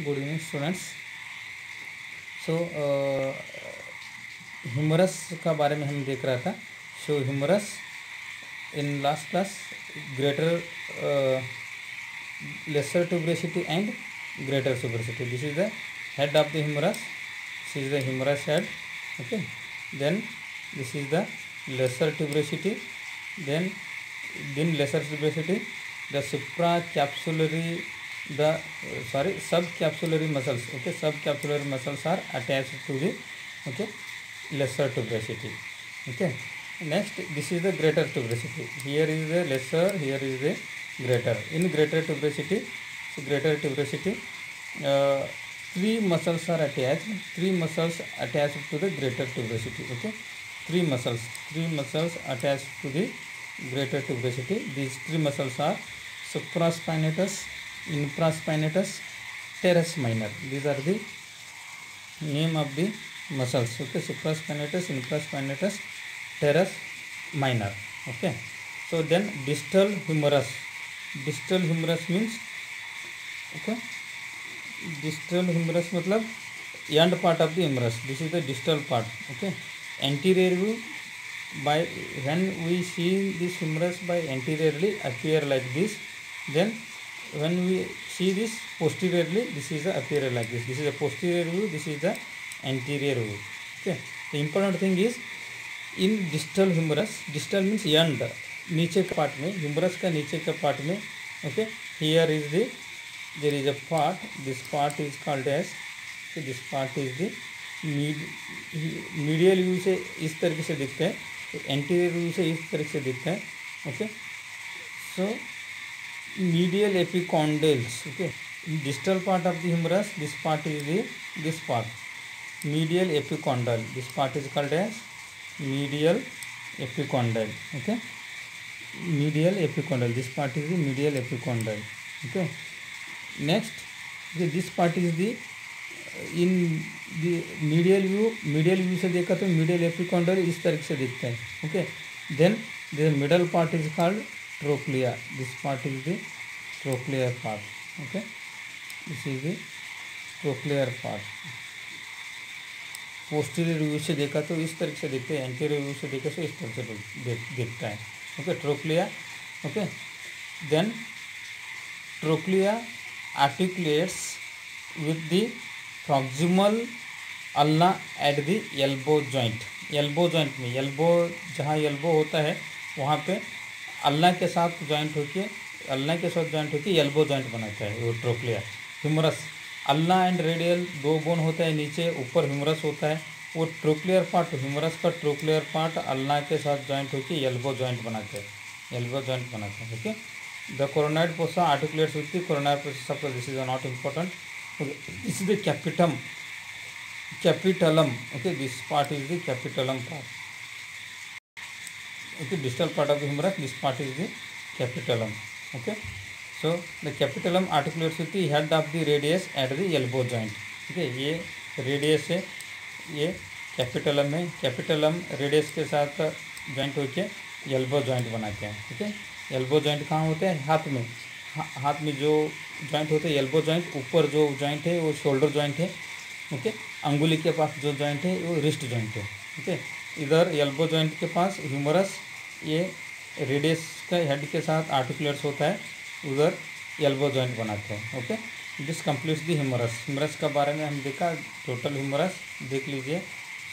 Good evening students. So humerus का बारे में हम देख रहा था। So humerus in last class greater lesser tuberosity and greater tuberosity. This is the head of the humerus. This is the humerus head. Okay. Then this is the lesser tuberosity. Then lesser tuberosity, the supracapsullary, the subcapsullary muscles. Okay, subcapsullary muscles are attached to the lesser tuberosity. Okay. Next, this is the greater tuberosity. Here is the lesser, here is the greater. In greater tuberosity, uh, three muscles are attached. Three muscles attached to the greater tuberosity. Okay, three muscles attached to the greater tuberosity. These three muscles are supraspinatus, infraspinatus, teres minor. These are the name of the muscles. Okay, supraspinatus, infraspinatus, teres minor. Okay, so then distal humerus. Distal humerus means distal humerus मतलब end part of the humerus. This is the distal part. Okay, anterior view, by when we see this humerus by anteriorly appear like this, then when we see this posteriorly, this is the appear like this. This is the posterior view, this is the anterior view. Okay, the important thing is in distal humerus, distal means end, नीचे के part में, humerus का नीचे के part में. Okay, here is the there is a part, this part is called edge, this part is the medial view से इस तरीके से दिखते हैं, एंटीरियर व्यू से इस तरीके से दिखते हैं. Okay, so medial epicondyles. Okay, distal part of the humerus, this part is the this part medial epicondyle. This part is called as medial epicondyle. Okay, medial epicondyle, this part is the medial epicondyle. Okay, next, okay, this part is the in the medial view से देखा तो medial epicondyle इस तरीके से दिखता है. Okay, then the middle part is called trochlea. This part is the trochlear part. Okay, this is the trochlear part. Posterior view से देखा तो इस तरीके से दिखते हैं, एंटीरियर व्यू से देखा तो इस तरह से दिखता है. Okay, trochlea. Okay, then trochlea articulates with the proximal ulna at the elbow joint. Elbow joint में, एल्बो जहाँ एल्बो होता है वहाँ पे अल्ना के साथ जॉइंट होकर एल्बो जॉइंट बनाता है वो trochlea. Humerus, ulna and radial दो बोन होता है नीचे, ऊपर ह्यूमरस होता है. वो ट्रोक्लियर पार्ट, ह्यूमरस का ट्रोक्लियर पार्ट अल्ना के साथ जॉइंट होकर एल्बो जॉइंट बनाते हैं. Okay, the coronoid fossa articulates with the coronoid fossa. This is not important. This is the capitulum. Okay, this part is the capitulum part. Okay, distal part of the humerus, this part is the capitulum. Okay, so the capitulum articulates with the head of the radius at the elbow joint. ठीक है, ये radius है, ये कैपिटलम है. कैपिटलम radius के साथ joint होके elbow joint बनाते हैं. ठीक है, एल्बो जॉइंट कहाँ होते हैं? हाथ में. हाथ में जो जॉइंट होते हैं एल्बो जॉइंट, ऊपर जो जॉइंट है वो शोल्डर जॉइंट है. ओके, अंगुली के पास जो जॉइंट है वो रिस्ट जॉइंट है. ओके, इधर एल्बो जॉइंट के पास ह्यूमरस ये रेडियस का हेड के साथ आर्टिकुलेट्स होता है, उधर एल्बो जॉइंट बनाते हैं. Okay, this completes the humerus. Humerus का बारे में हम देखा, टोटल ह्यूमरस देख लीजिए.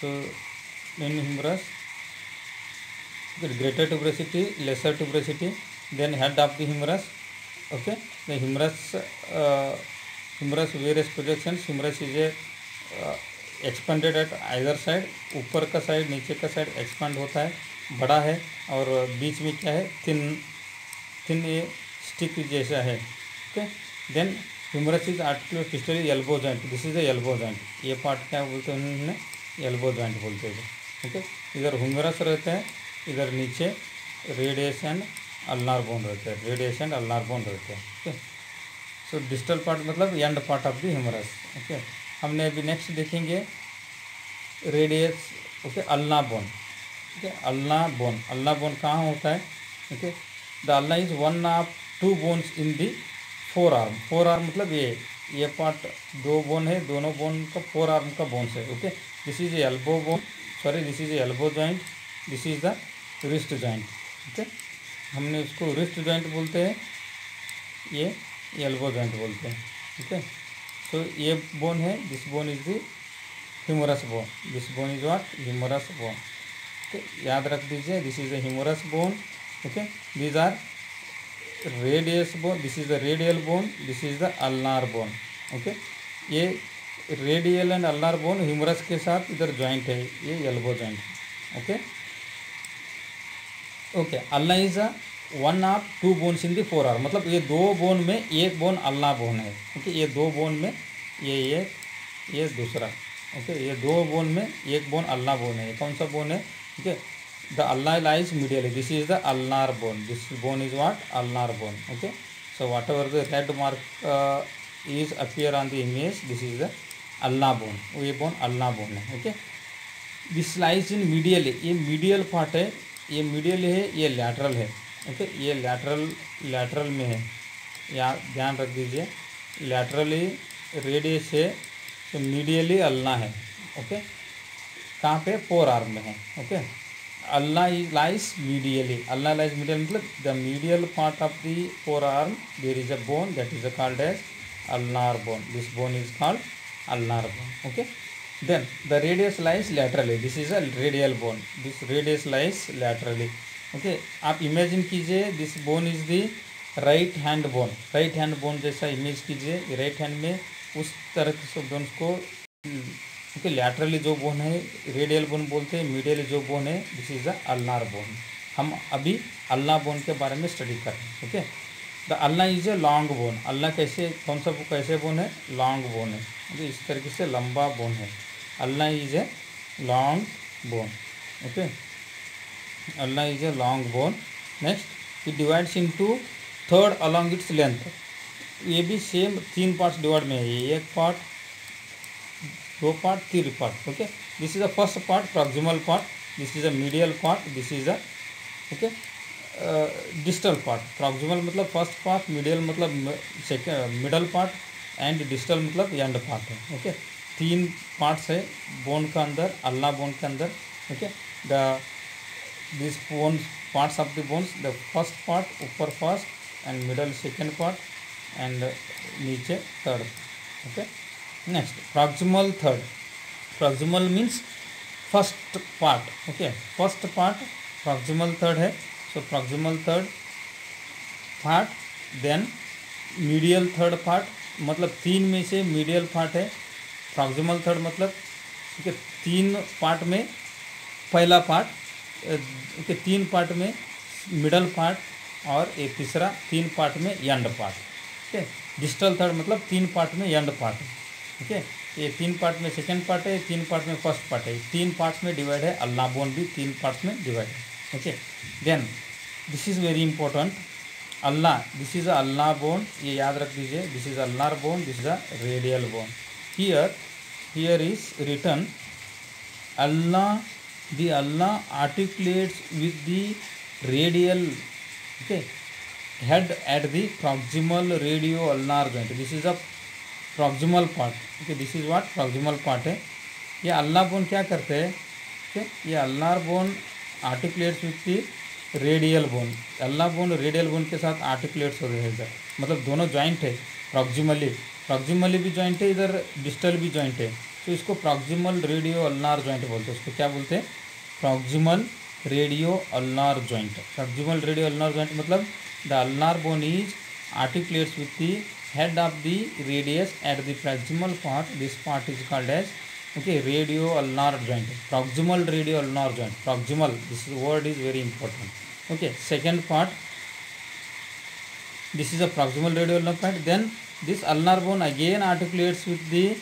So in humerus, greater tuberosity, lesser tuberosity, then head of the humerus. Okay, the humerus various projections. Humerus is expanded at either side. ऊपर का side, नीचे का साइड एक्सपांड होता है, बड़ा है, और बीच में क्या है? थिन ये स्टिक जैसा है. Okay, then humerus is articulate distally elbow joint. This is the elbow joint. ये पार्ट क्या बोलते हैं उन्होंने? एल्बो जॉइंट बोलते हैं. ओके, इधर ह्यूमरस रहता है, इधर नीचे रेडियस एंड अल्नार बोन रहता है, ओके, सो डिस्टल पार्ट मतलब end part of the humerus. Okay, हमने अभी नेक्स्ट देखेंगे radius. Okay, ulna bone. Okay, ulna bone कहाँ होता है? Okay, the ulna is one of two bones in the forearm. Forearm मतलब ये ये पार्ट दो बोन है, दोनों बोन का फोर आर्म का बोन्स है. Okay, this is elbow bone, sorry this is elbow joint, this is the wrist joint. Okay, हमने उसको रिस्ट जॉइंट बोलते हैं, ये एल्बो जॉइंट बोलते हैं. ओके, सो ये बोन है, this bone is the humerus bone, this bone is what, humerus bone. Okay, याद रख दीजिए, this is the humerus bone. Okay, these are radius bone, this is the radial bone, this is the ulnar bone. Okay, ये radial and ulnar bone humerus के साथ इधर joint है, ये elbow joint. Okay, okay, ulna is a one of two bones in the forearm, मतलब ये दो bone में एक बोन अल्ना बोन है. ओके, ये दो बोन में ये दूसरा. ओके, ये दो बोन में एक बोन अल्ना बोन है. कौन सा बोन है? Okay, the ulna lies medially, this is the ulnar bone, this bone is what, ulnar bone. Okay, so whatever the red mark is appear on the image, this is the ulna bone, ये bone ulna bone है. Okay, this lies in medially, ये medial part है, ये medial है, ये lateral है. Okay, ये lateral में है, या ध्यान रख दीजिए, लैटरली रेडियस है, तो मीडियली अल्ना है. ओके, कहाँ पे? फोर आर्म में है. Okay, ulna lies medially, ulna lies medial मतलब the medial part of the forearm there is a bone that is called as ulnar bone, this bone is called ulnar bone. Okay, then the radius lies laterally, this is a radial bone, this radius lies laterally. Okay, आप imagine कीजिए, this bone is the right hand bone, right hand bone जैसा image कीजिए, right hand में उस तरह के bones को. Okay, laterally जो बोन है रेडियल बोन बोलते हैं, मीडियली जो बोन है this is the ulnar bone. हम अभी अल्ना बोन के बारे में स्टडी कर रहे हैं. Okay, the ulna is a long bone, ulna कैसे बोन है? लॉन्ग बोन है. ओके, इस तरीके से लंबा बोन है. Ulna is a long bone. Okay, ulna is a long bone. Next, it divides into third along its length. ये भी सेम तीन पार्ट्स डिवाइड में है, एक पार्ट, दो पार्ट, तीन part. Okay, this is the first part, proximal part, this is the medial part, this is the okay distal part. Proximal मतलब first part, medial मतलब second middle part, and distal मतलब end part है. Okay, तीन parts है bone का अंदर, ulna bone के अंदर. Okay, the this bone parts of the bones, the first part ऊपर first, and middle second part, and नीचे third. Okay, next proximal third. Proximal means first part. Okay, first part proximal third है. So proximal third part, then medial third part, मतलब तीन में से medial part है. Proximal third मतलब okay, तीन part में पहला पार्ट, ओके, तीन पार्ट में मिडल पार्ट, और एक तीसरा तीन पार्ट में end part. Okay, distal third मतलब तीन पार्ट में एंड पार्ट है. ओके, ये तीन पार्ट में सेकेंड पार्ट है, तीन पार्ट में फर्स्ट पार्ट है, तीन पार्ट्स में डिवाइड है. अल्ना बोन भी तीन पार्ट्स में डिवाइड है. Okay, then this is very important, ulna, this is a ulna bone, ये याद रख दीजिए, this is ulnar bone, this is a radial bone. Here is written ulna, the ulna articulates with the radial, okay, head at the proximal radio-ulnar joint. This is a proximal part. Okay, this is what proximal part है. ये ulna bone क्या करते हैं? okay, ये ulnar bone articulates with the radial bone. Ulna bone radial bone के साथ articulates हो रहे हैं, मतलब दोनों जॉइंट है. प्रॉक्सिमली भी जॉइंट है, इधर डिस्टल भी जॉइंट है, तो इसको प्रॉक्सिमल रेडियो अल्नार जॉइंट बोलते हैं. उसको क्या बोलते हैं? Proximal radio ulnar joint. Proximal radio ulnar joint मतलब the ulnar bone is articulates with the head of the radius at the proximal part. This part is called as okay radio ulnar joint. Proximal radio ulnar joint, proximal, this word is very important. Okay, second part, this is a proximal radial ulnar point. Then this ulnar bone again articulates with the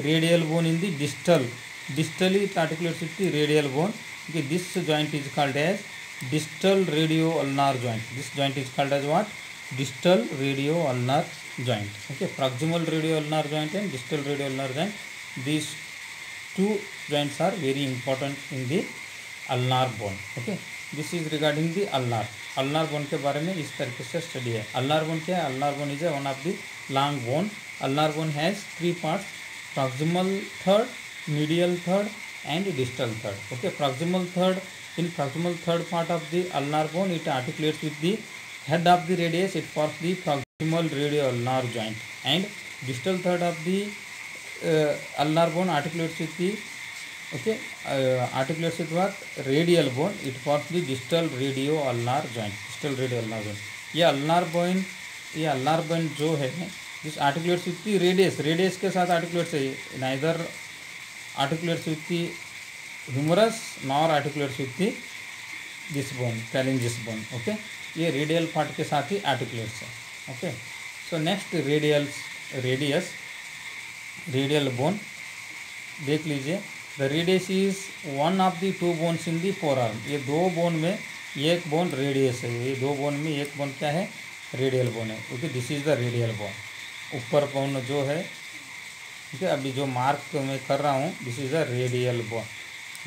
radial bone in the distally it articulates with the radial bone. Okay, this joint is called as distal radio ulnar joint. This joint is called as what? Distal radio ulnar joint. Okay, proximal radio ulnar joint and distal radio ulnar joint, these two joints are very important in the ulnar bone. Okay, this is regarding the ulnar. Ulnar bone के बारे में इस तरीके से study है। Ulnar bone क्या है? Ulnar bone is one of the long bone. Ulnar bone has 3 parts, proximal third, medial third and distal third. Okay, proximal third, in proximal third part of the ulnar bone, it articulates with the head of the radius, it forms the proximal radioulnar joint, and distal third of the ulnar bone articulates with the articulates with what? Radial bone, it forms the distal radioulnar joint. distal radioulnar joint, ये ulnar bone जो है this articulates with the radius के साथ articulates है, neither articulates with the humerus nor articulates with the this bone, phalanges bone. Okay, ये radial part के साथ ही आर्टिकुलेट्स है। Okay, so next radial bone देख लीजिए। The radius is one of the 2 bones in the forearm. ये 2 bone में एक बोन रेडियस है, ये 2 बोन में एक बोन क्या है? रेडियल बोन है। Okay, this is the radial bone. ऊपर बोन जो है, ठीक है, अभी जो मार्क मैं कर रहा हूँ, this is the radial bone.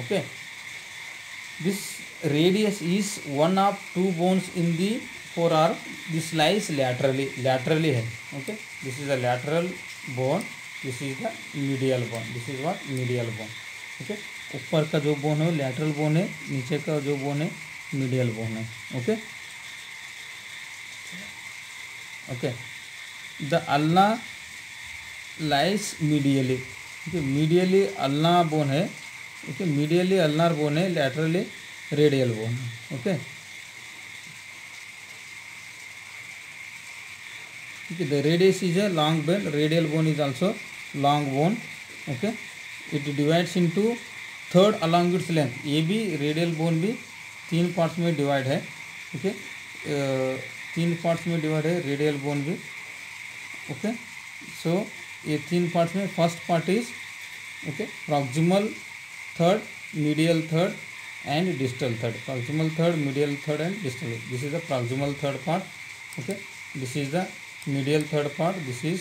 Okay, this radius is one of 2 bones in the forearm, this lies laterally है। Okay, this is the lateral bone, this is the medial bone, this is what? Medial bone. Okay, ऊपर का जो bone है lateral bone है, नीचे का जो bone है मीडियल बोन है। Okay, okay, the ulna lies medially. Okay, medially ulna bone है। ओके, मीडियली अल्नार बोन है, लैटरली रेडियल बोन है। Okay, the radius is a long bone, radial bone is also long bone. Okay, it divides into third along its length. ये भी radial bone भी 3 parts में divide है। Okay, 3 parts में divide है radial bone भी। Okay, सो ये 3 parts में first part is proximal third, medial third and distal third. Proximal third, medial third and distal, this is the proximal third part. Okay, this is the medial third part, this is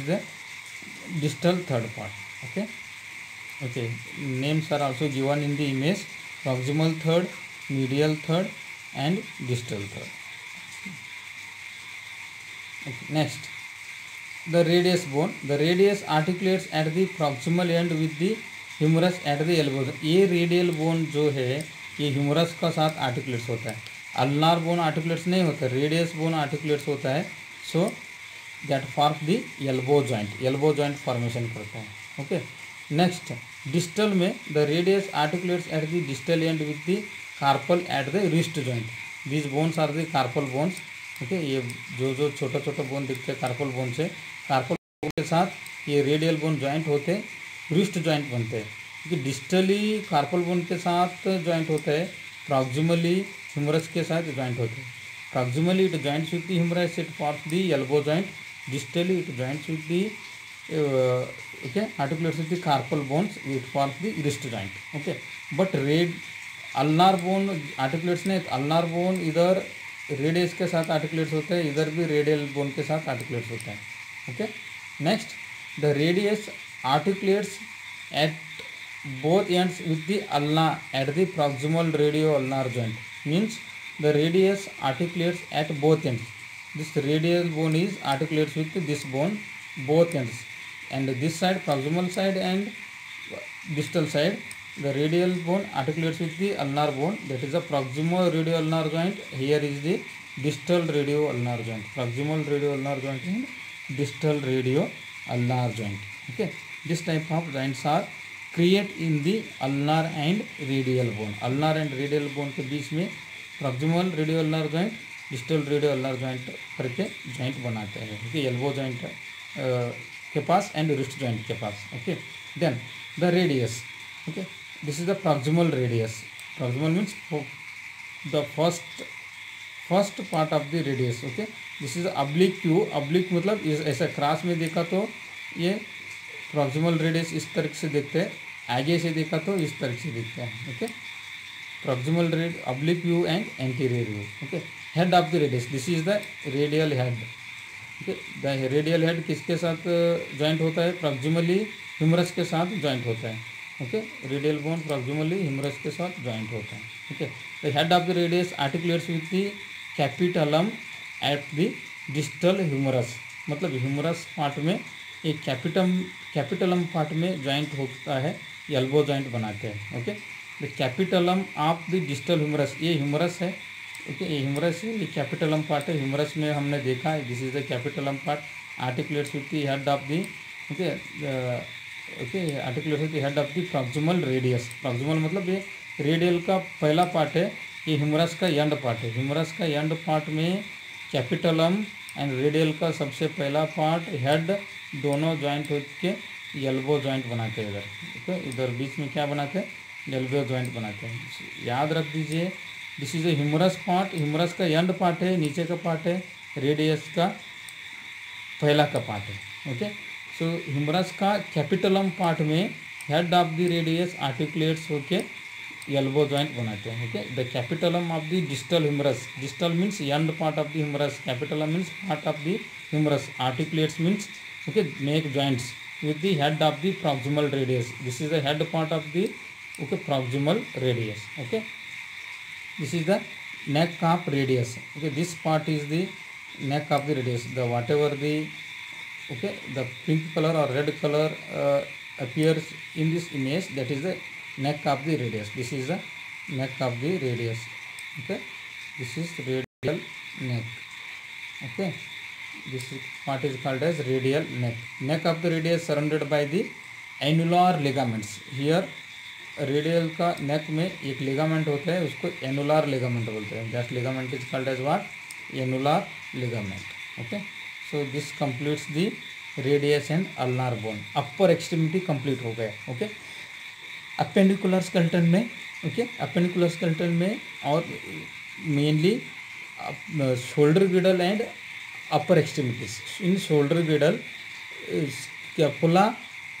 the distal third part. Okay, names are also given in the image: proximal third, medial third and distal third. Okay, next, the radius bone. The radius articulates at the proximal end with the humerus at the elbow. ये radial bone जो है ये humerus का साथ articulates होता है। Ulnar bone articulates नहीं होता, रेडियस बोन आर्टिकुलेट्स होता है। So that forms the elbow joint formation करता है। ओके, नेक्स्ट, डिस्टल में the radius articulates at the distal end with the carpal at the wrist joint. These bones are the carpal bones. Okay, ये जो छोटा bone दिखते हैं carpal bone से, carpal bone के साथ ये रेडियल बोन जॉइंट होते रिस्ट जॉइंट बनते हैं। क्योंकि डिस्टली कार्पल बोन के साथ जॉइंट होता है, प्रॉक्सिमली ह्यूमरस के साथ जॉइंट होते हैं। Proximally it joints with the humerus, it forms the elbow joint. Distally it joins with the articulates with the carpal bones, it forms the wrist joint. Okay, but ulnar bone articulates नहीं, ulnar bone इधर radius के साथ articulates होता है, इधर भी radial bone के साथ आर्टिकुलेट्स होता है। Okay, next, the radius articulates at both ends with the ulna at the proximal radio ulnar joint, means the radius articulates at both ends. This radial bone is articulates with this bone both ends, and this side, proximal side and distal side, the radial bone articulates with the ulnar bone, that is the proximal radioulnar joint. Here is the distal radioulnar joint, proximal radioulnar joint and distal radioulnar joint. Okay, this type of joints are create in the ulnar and radial bone. Ulnar and radial bone के बीच में proximal radioulnar joint, distal radioulnar joint करके joint बनाते हैं। Okay, elbow joint के पास and wrist joint के पास। Okay, then the radius. Okay, this is the proximal radius. Proximal means the first part of the radius. Okay, this is oblique view. Oblique मतलब ऐसा cross में देखा तो ये proximal radius इस तरह से देखते हैं, आगे से देखा तो इस तरह से दिखता है। Okay, proximal red oblique view and anterior view. Okay, head of the radius, this is the radial head. Okay, the radial head किसके साथ जॉइंट होता है? प्रॉक्सिमली ह्यूमरस के साथ जॉइंट होता है। Okay, radial bone proximally humerus के साथ ज्वाइंट होता है। Okay, the head of the radius articulates with the capitulum at the distal humerus, मतलब ह्यूमरस पार्ट में एक कैपिटलम पार्ट में ज्वाइंट होता है, एल्बो ज्वाइंट बनाते हैं। Okay, the capitulum of the distal humerus, ये ह्यूमरस है। ओके, ये ह्यूमरस है, ये कैपिटलम पार्ट है। ह्यूमरस में हमने देखा है, this is the capitulum part articulates with the head of the okay articulates with the head of the proximal radius. Proximal मतलब ये रेडियल का पहला पार्ट है, ये ह्यूमरस का एंड पार्ट है। ह्यूमरस का एंड पार्ट में कैपिटलम एंड रेडियल का सबसे पहला पार्ट हेड दोनों ज्वाइंट होकर एल्बो ज्वाइंट बनाते हैं इधर। ओके, इधर बीच में क्या बनाते हैं, एल्बो ज्वाइंट बनाते हैं। याद रख दीजिए, this is a humerus part, humerus का एंड पार्ट है, नीचे का पार्ट है, रेडियस का पहला का पार्ट है। ओके, सो ह्यूमरस का कैपिटलम पार्ट में head of the radius articulates होके एल्बो ज्वाइंट बनाते हैं। Okay, the capitulum of the distal humerus, distal means end part of the humerus, capitulum means part of the humerus, articulates means okay make joints with the head of the proximal radius. This is the head part of the okay proximal radius. Okay, this is the neck of radius. Okay, this part is the neck of the radius. The whatever the okay the pink color or red color appears in this image, that is the neck of the radius. This is the neck of the radius. Okay, this is radial neck. Okay, this part is called as radial neck. Neck of the radius surrounded by the annular ligaments. Here radial का नेक में एक ligament होता है, उसको annular ligament बोलते हैं। That ligament is called as what, annular ligament. Okay, so this completes the radius and ulnar bone. Upper extremity complete हो गया। ओके, अपेंडिकुलर स्केलेटन में ओके अपेंडिकुलर स्केलेटन में और mainly shoulder girdle and upper extremities. In shoulder girdle scapula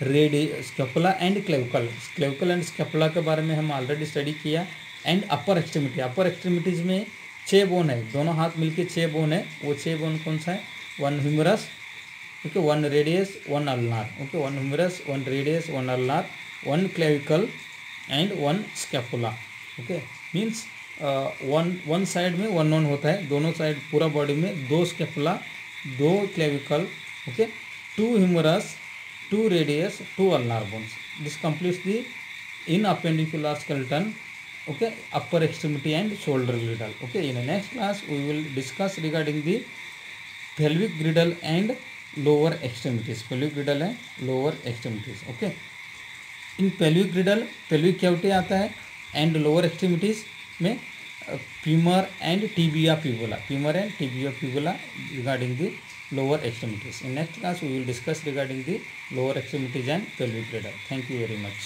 scapula and clavicle and scapula के बारे में हम already study किया। एंड अपर एक्सट्रीमिटीज में 6 बोन है, दोनों हाथ मिलके 6 बोन है। वो 6 बोन कौन सा है, 1 humerus okay, 1 radius, 1 ulnar. Okay, 1 humerus, 1 radius, 1 ulnar, 1 clavicle and 1 scapula. Okay, means one side में 1 1 होता है, दोनों साइड पूरा बॉडी में 2 scapula, 2 clavicle, okay, 2 humerus, 2 radius, 2 ulnar bones. This completes the in appendicular skeleton, okay, upper extremity and shoulder girdle. Okay, in the next class we will discuss regarding the pelvic girdle and lower extremities. Pelvic girdle and lower extremities. Okay, in pelvic girdle pelvic cavity आता है and lower extremities में femur and tibia fibula, femur and tibia fibula regarding the lower extremities. In next class we will discuss regarding the lower extremities and pelvic girdle. Thank you very much.